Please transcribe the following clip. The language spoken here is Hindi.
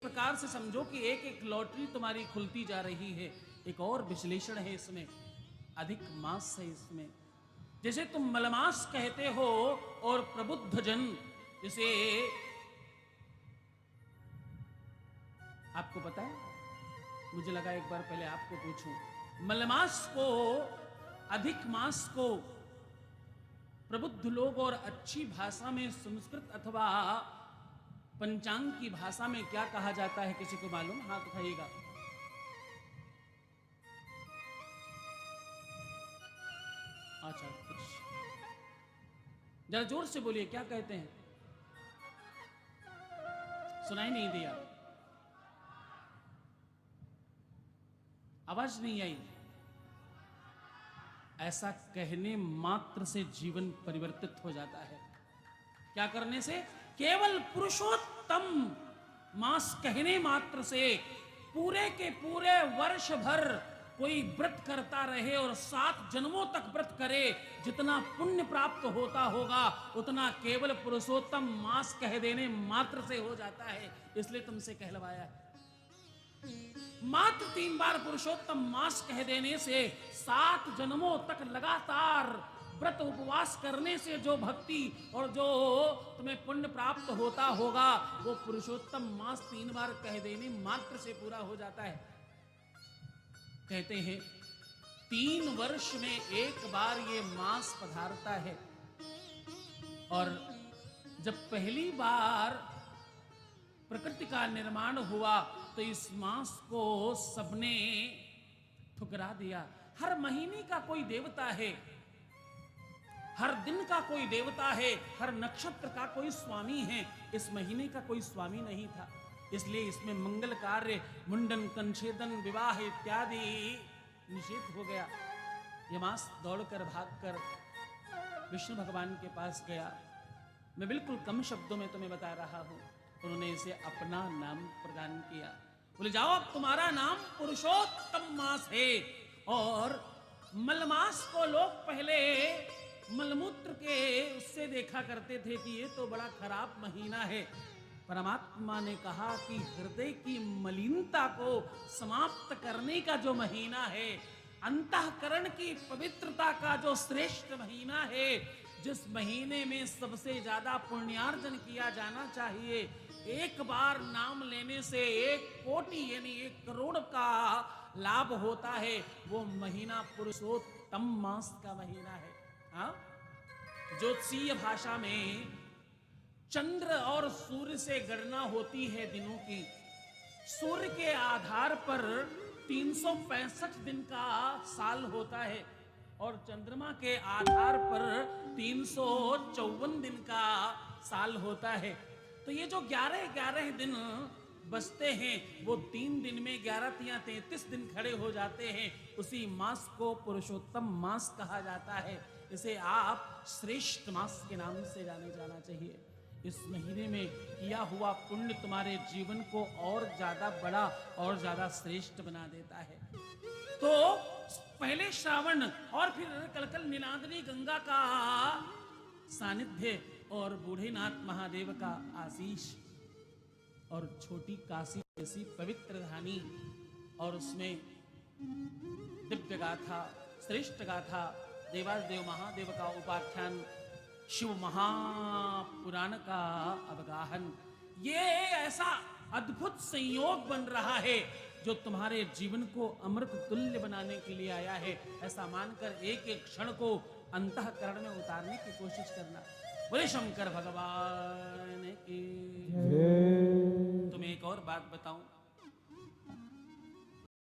प्रकार से समझो कि एक एक लॉटरी तुम्हारी खुलती जा रही है। एक और विश्लेषण है इसमें, अधिक मास है इसमें। जैसे तुम मलमास कहते हो और प्रबुद्ध जन, जैसे आपको पता है, मुझे लगा एक बार पहले आपको पूछूं, मलमास को, अधिक मास को प्रबुद्ध लोग और अच्छी भाषा में संस्कृत अथवा पंचांग की भाषा में क्या कहा जाता है? किसी को मालूम? हाथ उठाइएगा। अच्छा, कुछ जरा जोर से बोलिए, क्या कहते हैं? सुनाई नहीं दिया, आवाज नहीं आई। ऐसा कहने मात्र से जीवन परिवर्तित हो जाता है। क्या करने से? केवल पुरुषोत्तम मास कहने मात्र से पूरे के पूरे वर्ष भर कोई व्रत करता रहे और 7 जन्मों तक व्रत करे, जितना पुण्य प्राप्त होता होगा उतना केवल पुरुषोत्तम मास कह देने मात्र से हो जाता है। इसलिए तुमसे कहलवाया, मात्र 3 बार पुरुषोत्तम मास कह देने से 7 जन्मों तक लगातार व्रत उपवास करने से जो भक्ति और जो तुम्हें पुण्य प्राप्त होता होगा वो पुरुषोत्तम मास 3 बार कह देने मात्र से पूरा हो जाता है। कहते हैं 3 वर्ष में एक बार ये मास पधारता है, और जब पहली बार प्रकृति का निर्माण हुआ तो इस मास को सबने ठुकरा दिया। हर महीने का कोई देवता है, हर दिन का कोई देवता है, हर नक्षत्र का कोई स्वामी है। इस महीने का कोई स्वामी नहीं था, इसलिए इसमें मंगल कार्य, मुंडन, कंछेदन, विवाह इत्यादि निषेध हो गया। यह मास दौड़कर भागकर विष्णु भगवान के पास गया। मैं बिल्कुल कम शब्दों में तुम्हें बता रहा हूं। उन्होंने इसे अपना नाम प्रदान किया। बोले जाओ, अब तुम्हारा नाम पुरुषोत्तम मास है। और मलमास को लोग पहले मलमूत्र के उससे देखा करते थे कि ये तो बड़ा खराब महीना है। परमात्मा ने कहा कि हृदय की मलिनता को समाप्त करने का जो महीना है, अंतःकरण की पवित्रता का जो श्रेष्ठ महीना है, जिस महीने में सबसे ज्यादा पुण्यार्जन किया जाना चाहिए, एक बार नाम लेने से 1 कोटि यानी 1 करोड़ का लाभ होता है, वो महीना पुरुषोत्तम मास का महीना है। हाँ, ज्योतिषीय भाषा में चंद्र और सूर्य से गणना होती है दिनों की। सूर्य के आधार पर 365 दिन का साल होता है और चंद्रमा के आधार पर 354 दिन का साल होता है। तो ये जो 11-11 दिन बचते हैं वो 3 दिन में 11 या 33 दिन खड़े हो जाते हैं। उसी मास को पुरुषोत्तम मास कहा जाता है। इसे आप श्रेष्ठ मास के नाम से जाना चाहिए। इस महीने में किया हुआ पुण्य तुम्हारे जीवन को और ज्यादा बड़ा और ज्यादा श्रेष्ठ बना देता है। तो पहले श्रावण और फिर कलकल नीलाद्री गंगा का सानिध्य और बूढ़ेनाथ महादेव का आशीष और छोटी काशी जैसी पवित्र धानी और उसमें दिव्य गाथा, श्रेष्ठ गाथा, देवादेव महादेव का उपाख्यान, शिव महापुराण का अवगाहन, ये ऐसा अद्भुत संयोग बन रहा है जो तुम्हारे जीवन को अमृत तुल्य बनाने के लिए आया है। ऐसा मानकर एक एक क्षण को अंतःकरण में उतारने की कोशिश करना। बोले शंकर भगवान की। तुम्हें एक और बात बताऊं,